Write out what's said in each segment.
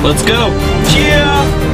Let's go. Yeah!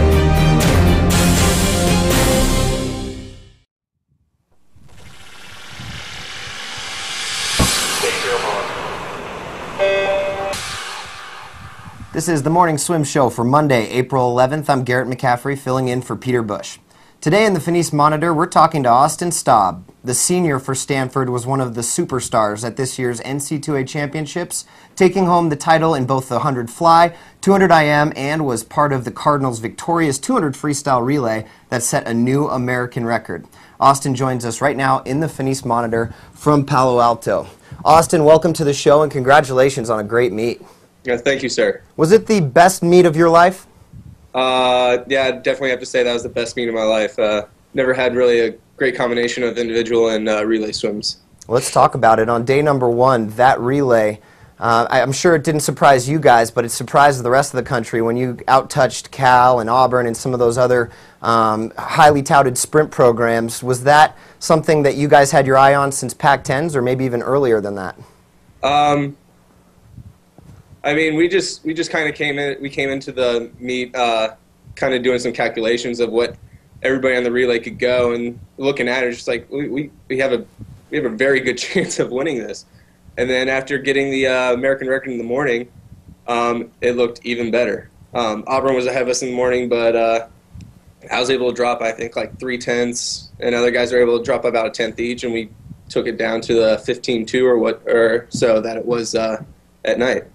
This is the Morning Swim Show for Monday, April 11th. I'm Garrett McCaffrey, filling in for Peter Bush. Today in the Finis Monitor, we're talking to Austin Staab. The senior for Stanford was one of the superstars at this year's NCAA championships, taking home the title in both the 100 fly, 200 IM, and was part of the Cardinals' victorious 200 freestyle relay that set a new American record. Austin joins us right now in the Finis Monitor from Palo Alto. Austin, welcome to the show and congratulations on a great meet. Yeah, thank you, sir. Was it the best meet of your life? Yeah, I definitely have to say that was the best meet of my life. Never had really a great combination of individual and relay swims. Let's talk about it. On day number one, that relay, I'm sure it didn't surprise you guys, but it surprised the rest of the country when you outtouched Cal and Auburn and some of those other highly touted sprint programs. Was that something that you guys had your eye on since Pac-10s or maybe even earlier than that? I mean, we just kind of came into the meet kind of doing some calculations of what everybody on the relay could go, and looking at it, just like we have a very good chance of winning this. And then after getting the American record in the morning, it looked even better. Auburn was ahead of us in the morning, but I was able to drop, I think, like 3/10, and other guys were able to drop about a tenth each, and we took it down to the 15-2 or so that it was at night.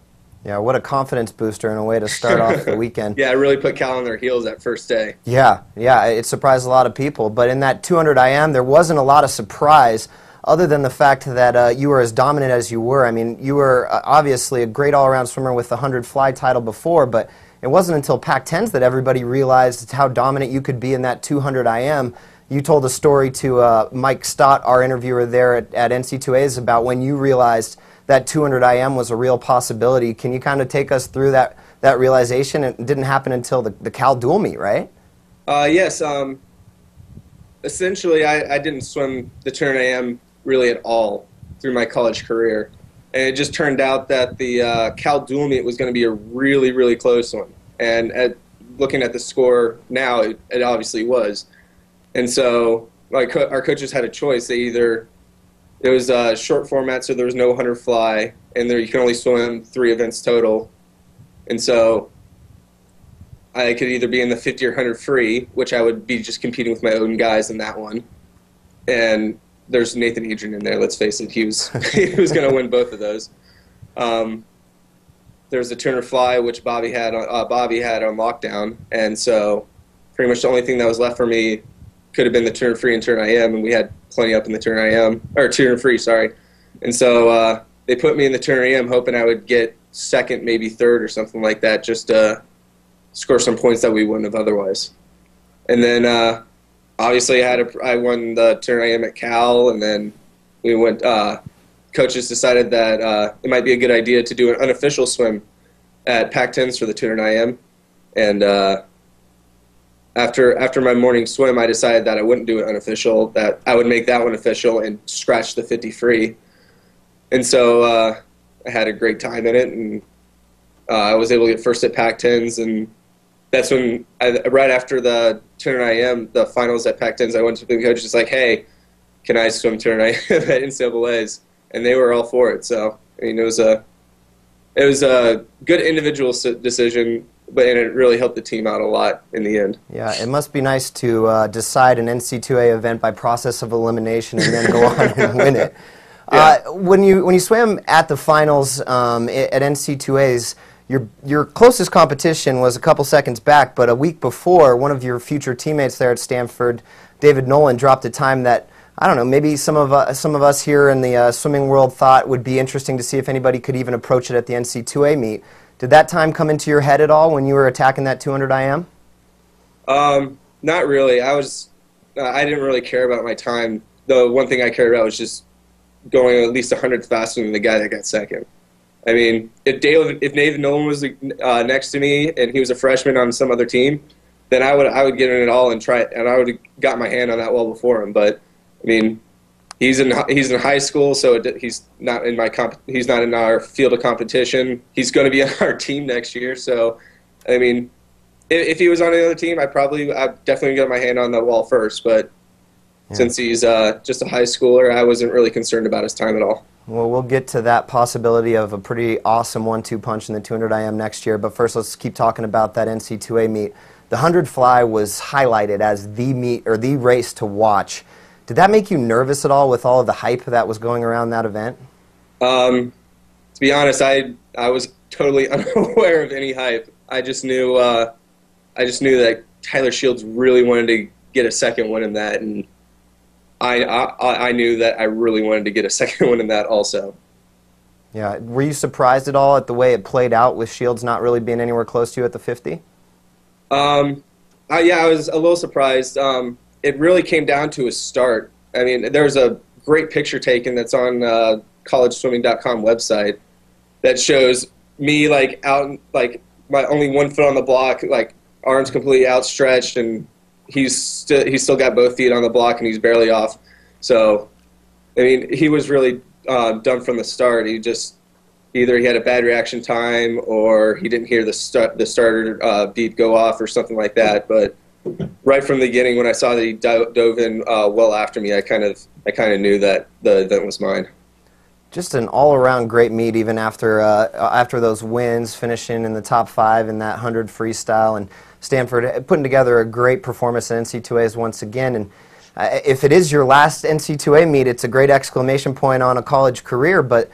Yeah, what a confidence booster and a way to start off the weekend. Yeah, it really put Cal on their heels that first day. Yeah, it surprised a lot of people. But in that 200 IM, there wasn't a lot of surprise other than the fact that you were as dominant as you were. I mean, you were obviously a great all-around swimmer with the 100 fly title before, but it wasn't until Pac-10s that everybody realized how dominant you could be in that 200 IM. You told a story to Mike Stott, our interviewer there at NCAAs, about when you realized that 200 IM was a real possibility. Can you kind of take us through that realization? It didn't happen until the Cal dual meet, right? Yes. Essentially, I didn't swim the 200 IM really at all through my college career. And it just turned out that the Cal dual meet was going to be a really, really close one. And looking at the score now, it obviously was. And so our coaches had a choice. It was a short format, so there was no 100 fly, and you can only swim 3 events total. And so I could either be in the 50 or 100 free, which I would be just competing with my own guys in that one. And there's Nathan Adrian in there, let's face it. He was going to win both of those. There's the 200 fly, which Bobby had on lockdown. And so pretty much the only thing that was left for me could have been the 200 free and 200 IM, and we had plenty up in the 200 IM, or 200 free, sorry. And so they put me in the 200 IM hoping I would get second, maybe third or something like that, just to score some points that we wouldn't have otherwise. And then obviously I won the 200 IM at Cal, and then we went, coaches decided that it might be a good idea to do an unofficial swim at Pac-10s for the 200 IM. And after my morning swim, I decided that I wouldn't do it unofficial, that I would make that one official and scratch the 50 free. And so I had a great time in it, and I was able to get first at Pac-10s, and that's when, right after the 200 IM, the finals at Pac-10s, I went to the coach just like, hey, can I swim 200 IM at NCAAs? And they were all for it. So, I mean, it was a good individual decision, and it really helped the team out a lot in the end. Yeah, it must be nice to decide an NCAA event by process of elimination and then go on and win it. Yeah. When you swam at the finals at NCAAs, your closest competition was a couple seconds back, but a week before, one of your future teammates there at Stanford, David Nolan, dropped a time that, I don't know, maybe some of us here in the swimming world thought would be interesting to see if anybody could even approach it at the NCAA meet. Did that time come into your head at all when you were attacking that 200 IM? Not really. I didn't really care about my time. The one thing I cared about was just going at least 100 faster than the guy that got second. I mean, if David Nolan was next to me and he was a freshman on some other team, then I would get in it all and try it, and I would have got my hand on that well before him. But I mean, he's in high school, so he's not in our field of competition. He's going to be on our team next year, so I mean, if he was on another team, I'd definitely get my hand on the wall first. But since he's just a high schooler, I wasn't really concerned about his time at all. Well, we'll get to that possibility of a pretty awesome 1-2 punch in the 200 IM next year. But first, let's keep talking about that NCAA meet. The 100 fly was highlighted as the meet or the race to watch. Did that make you nervous at all with all of the hype that was going around that event? To be honest, I was totally unaware of any hype. I just knew that Tyler Shields really wanted to get a second win in that, and I knew that I really wanted to get a second win in that also. Yeah. Were you surprised at all at the way it played out with Shields not really being anywhere close to you at the 50? Yeah, I was a little surprised. It really came down to his start. I mean, there was a great picture taken that's on collegeswimming.com website that shows me like out, like my only 1 foot on the block, like arms completely outstretched, and he's still got both feet on the block and he's barely off. So, I mean, he was really done from the start. Either he had a bad reaction time or he didn't hear the starter beep go off or something like that. But right from the beginning, when I saw that he dove in well after me, I kind of knew that the event was mine. Just an all-around great meet, even after those wins, finishing in the top 5 in that 100 freestyle, and Stanford putting together a great performance in NCAAs once again. And if it is your last NCAA meet, it's a great exclamation point on a college career. But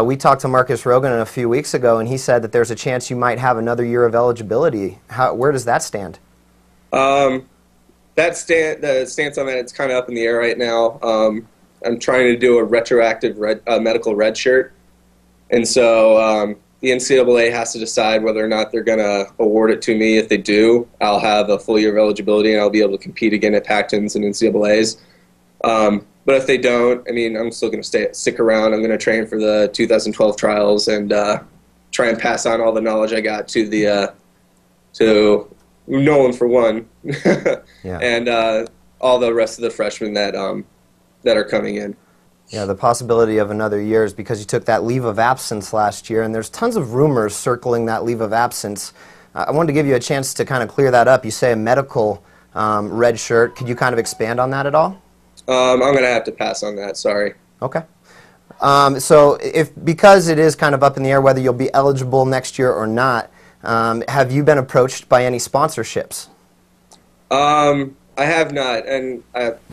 we talked to Marcus Rogan a few weeks ago, and he said that there's a chance you might have another year of eligibility. Where does that stand? The stance on that, it's kind of up in the air right now. I'm trying to do a retroactive medical redshirt, and so the NCAA has to decide whether or not they're going to award it to me. If they do, I'll have a full year of eligibility, and I'll be able to compete again at Pac-10s and NCAAs. But if they don't, I mean, I'm still going to stick around. I'm going to train for the 2012 trials and try and pass on all the knowledge I got to Nolan for one, yeah. and all the rest of the freshmen that are coming in. Yeah, the possibility of another year is because you took that leave of absence last year, and there's tons of rumors circling that leave of absence. I wanted to give you a chance to kind of clear that up. You say a medical red shirt. Could you kind of expand on that at all? I'm going to have to pass on that, sorry. Okay. So because it is kind of up in the air whether you'll be eligible next year or not, have you been approached by any sponsorships? I have not, and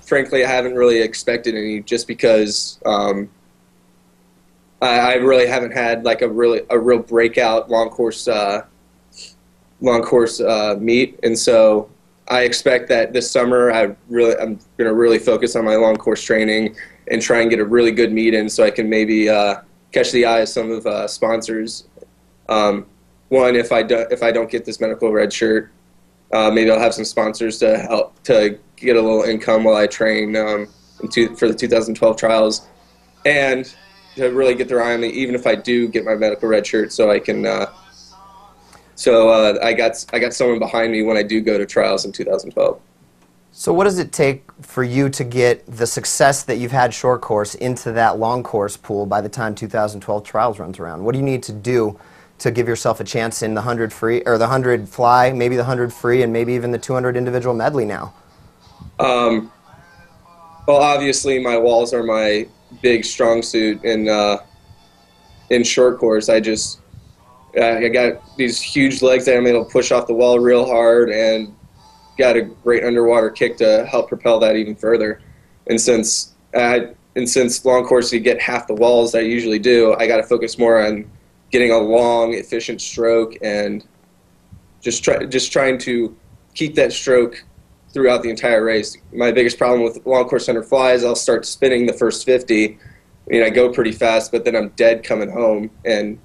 frankly, I haven't really expected any, just because I really haven't had like a real breakout long course meet, and so I expect that this summer I'm going to really focus on my long course training and try and get a really good meet in, so I can maybe catch the eye of some of sponsors. One, if I don't get this medical red shirt, maybe I'll have some sponsors to help to get a little income while I train for the 2012 trials, and to really get their eye on me, even if I do get my medical red shirt, so I can. I got someone behind me when I do go to trials in 2012. So what does it take for you to get the success that you've had short course into that long course pool by the time 2012 trials runs around? What do you need to do to give yourself a chance in the 100 free, or the 100 fly, maybe the 100 free, and maybe even the 200 individual medley now? Well, obviously my walls are my big strong suit in short course. I got these huge legs that I'm able to push off the wall real hard, and got a great underwater kick to help propel that even further. And since long course you get half the walls that I usually do, I got to focus more on getting a long, efficient stroke, and just trying to keep that stroke throughout the entire race. My biggest problem with long course 100 fly is I'll start spinning the first 50. I mean, I go pretty fast, but then I'm dead coming home, and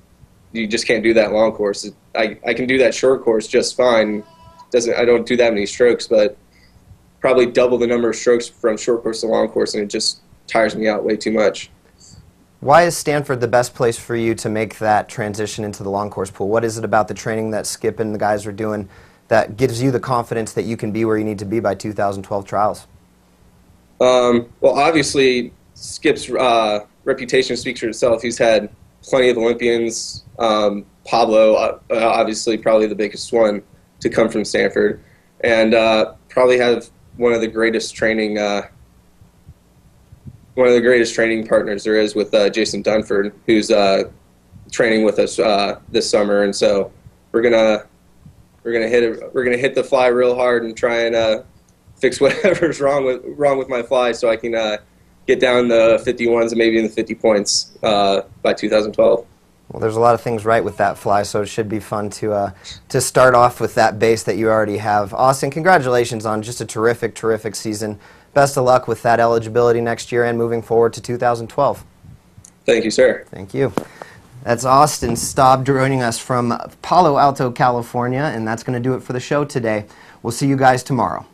you just can't do that long course. I can do that short course just fine. I don't do that many strokes, but probably double the number of strokes from short course to long course, and it just tires me out way too much. Why is Stanford the best place for you to make that transition into the long course pool? What is it about the training that Skip and the guys are doing that gives you the confidence that you can be where you need to be by 2012 trials? Well, obviously, Skip's reputation speaks for itself. He's had plenty of Olympians, Pablo, obviously probably the biggest one to come from Stanford, and probably have one of the greatest training partners there is with Jason Dunford, who's training with us this summer, and so we're gonna hit the fly real hard and try and fix whatever's wrong with my fly, so I can get down the 51s and maybe in the 50 points by 2012. Well, there's a lot of things right with that fly, so it should be fun to start off with that base that you already have. Austin, congratulations on just a terrific, terrific season. Best of luck with that eligibility next year and moving forward to 2012. Thank you, sir. Thank you. That's Austin Staab joining us from Palo Alto, California, and that's going to do it for the show today. We'll see you guys tomorrow.